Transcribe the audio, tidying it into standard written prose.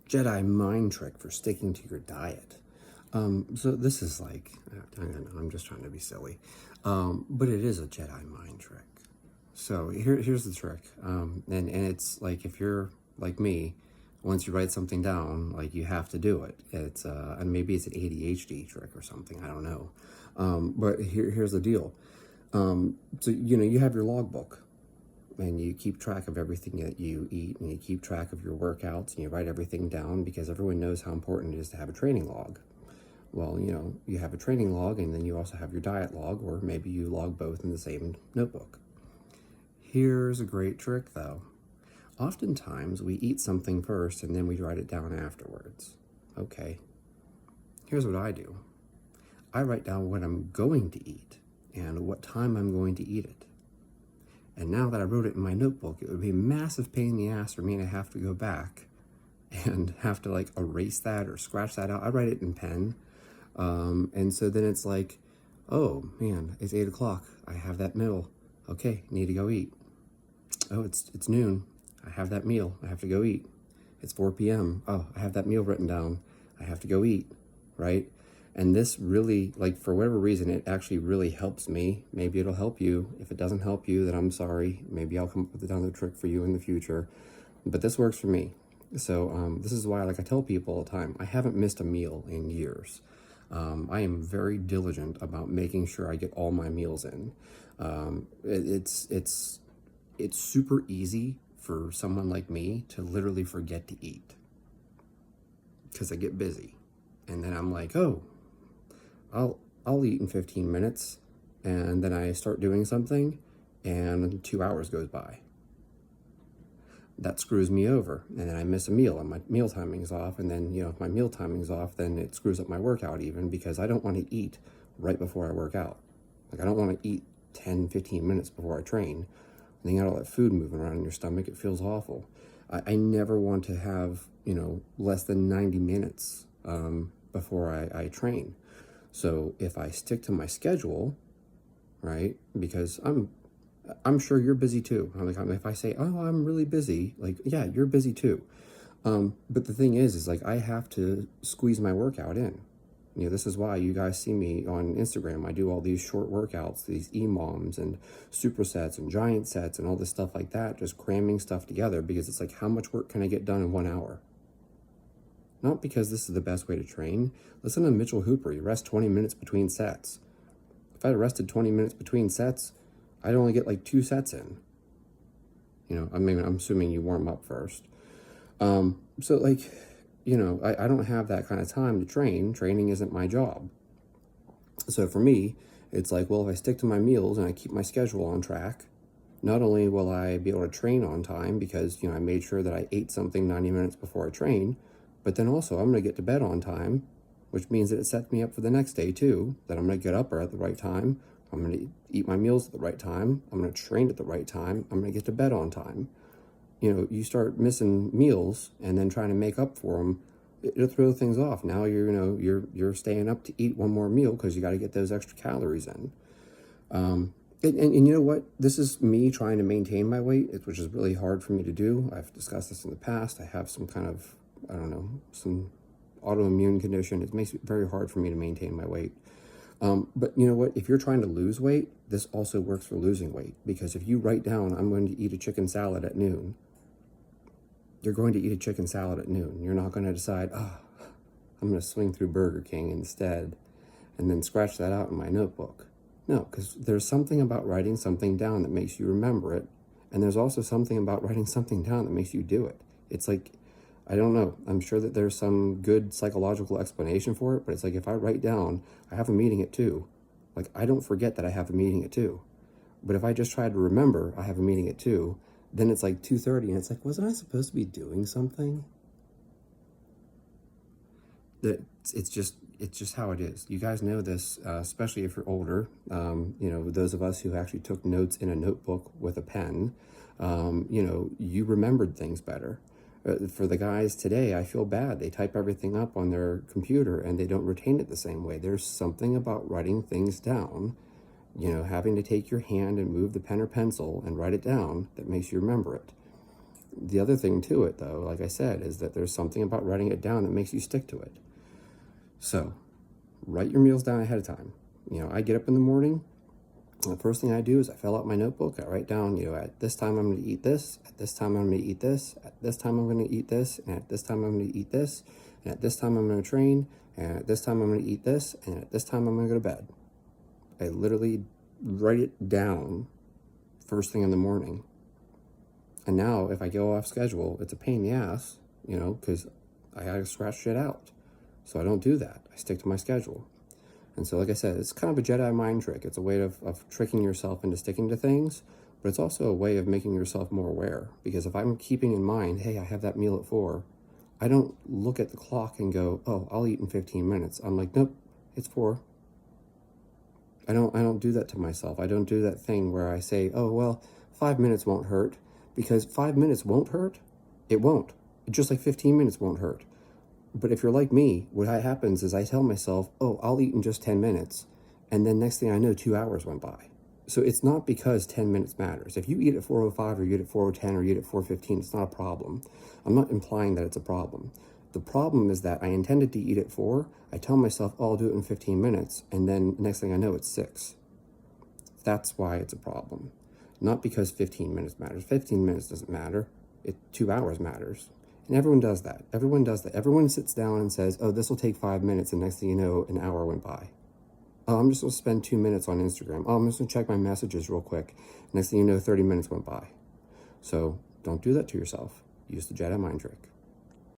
Jedi mind trick for sticking to your diet. So this is like, I'm just trying to be silly, but it is a Jedi mind trick. So here's the trick, and it's like if you're like me, once you write something down, like you have to do it. It's and maybe it's an ADHD trick or something. I don't know, but here's the deal. So you have your logbook, and you keep track of everything that you eat, and you keep track of your workouts, and you write everything down because everyone knows how important it is to have a training log. Well, you have a training log, and then you also have your diet log, or maybe you log both in the same notebook. Here's a great trick, though. Oftentimes, we eat something first, and then we write it down afterwards. Okay, here's what I do. I write down what I'm going to eat, and what time I'm going to eat it. And now that I wrote it in my notebook, it would be a massive pain in the ass for me to have to go back and have to like erase that or scratch that out. I write it in pen. And so then it's like, oh man, it's 8 o'clock. I have that meal. Okay, need to go eat. Oh, it's noon. I have that meal. I have to go eat. It's 4 p.m. Oh, I have that meal written down. I have to go eat, right? And this really, like, for whatever reason, it actually really helps me. Maybe it'll help you. If it doesn't help you, then I'm sorry. Maybe I'll come up with another trick for you in the future. But this works for me. So this is why, like I tell people all the time, I haven't missed a meal in years. I am very diligent about making sure I get all my meals in. It's super easy for someone like me to literally forget to eat because I get busy, and then I'm like, oh, I'll eat in 15 minutes, and then I start doing something, and 2 hours goes by. That screws me over, and then I miss a meal, and my meal timing's off, and then, if my meal timing's off, then it screws up my workout even, because I don't want to eat right before I work out. Like, I don't want to eat 10, 15 minutes before I train, and then you got all that food moving around in your stomach. It feels awful. I never want to have, less than 90 minutes before I train. So if I stick to my schedule, right, because I'm sure you're busy too. If I say, oh, I'm really busy, like, yeah, you're busy too. But the thing is like, I have to squeeze my workout in. This is why you guys see me on Instagram. I do all these short workouts, these EMOMs and supersets and giant sets and all this stuff like that, just cramming stuff together, because it's like, how much work can I get done in 1 hour? Not because this is the best way to train. Listen to Mitchell Hooper. You rest 20 minutes between sets. If I rested 20 minutes between sets, I'd only get like 2 sets in. I'm assuming you warm up first. So like, I don't have that kind of time to train. Training isn't my job. So for me, it's like, well, if I stick to my meals and I keep my schedule on track, not only will I be able to train on time because, I made sure that I ate something 90 minutes before I train, but then also I'm going to get to bed on time, which means that it sets me up for the next day too, that I'm going to get up at the right time. I'm going to eat my meals at the right time. I'm going to train at the right time. I'm going to get to bed on time. You start missing meals and then trying to make up for them, it'll throw things off. Now you're staying up to eat one more meal because you got to get those extra calories in. And you know what? This is me trying to maintain my weight, which is really hard for me to do. I've discussed this in the past. I have some kind of, some autoimmune condition. It makes it very hard for me to maintain my weight. But you know what? If you're trying to lose weight, this also works for losing weight. Because if you write down, I'm going to eat a chicken salad at noon, you're going to eat a chicken salad at noon. You're not going to decide, I'm going to swing through Burger King instead, and then scratch that out in my notebook. No, because there's something about writing something down that makes you remember it. And there's also something about writing something down that makes you do it. It's like, I don't know. I'm sure that there's some good psychological explanation for it, but it's like, if I write down, I have a meeting at 2, like, I don't forget that I have a meeting at 2. But if I just try to remember I have a meeting at 2, then it's like 2:30, and it's like, wasn't I supposed to be doing something? It's just how it is. You guys know this, especially if you're older. Those of us who actually took notes in a notebook with a pen, you remembered things better. For the guys today, I feel bad. They type everything up on their computer and they don't retain it the same way. There's something about writing things down, having to take your hand and move the pen or pencil and write it down that makes you remember it. the other thing to it, though, like I said, is that there's something about writing it down that makes you stick to it. So write your meals down ahead of time. I get up in the morning. The first thing I do is I fill out my notebook. I write down, at this time I'm going to eat this, at this time I'm going to eat this, at this time I'm going to eat this, and at this time I'm going to eat this, and at this time I'm going to train, and at this time I'm going to eat this, and at this time I'm going to go to bed. I literally write it down first thing in the morning. And now if I go off schedule, it's a pain in the ass, because I gotta scratch shit out. So I don't do that. I stick to my schedule. And so, like I said, it's kind of a Jedi mind trick. It's a way of tricking yourself into sticking to things, but it's also a way of making yourself more aware. Because if I'm keeping in mind, hey, I have that meal at 4, I don't look at the clock and go, oh, I'll eat in 15 minutes. I'm like, nope, it's 4. I don't do that to myself. I don't do that thing where I say, oh, well, 5 minutes won't hurt. Because 5 minutes won't hurt. It won't. Just like 15 minutes won't hurt. But if you're like me, what happens is I tell myself, oh, I'll eat in just 10 minutes. And then next thing I know, 2 hours went by. So it's not because 10 minutes matters. If you eat at 4:05 or you eat at 4:10 or you eat at 4:15, it's not a problem. I'm not implying that it's a problem. The problem is that I intended to eat at 4. I tell myself, oh, I'll do it in 15 minutes. And then next thing I know, it's 6. That's why it's a problem. Not because 15 minutes matters. 15 minutes doesn't matter. 2 hours matters. And everyone does that. Everyone does that. Everyone sits down and says, oh, this will take 5 minutes. And next thing you know, an hour went by. Oh, I'm just going to spend 2 minutes on Instagram. Oh, I'm just going to check my messages real quick. Next thing you know, 30 minutes went by. So don't do that to yourself. Use the Jedi mind trick.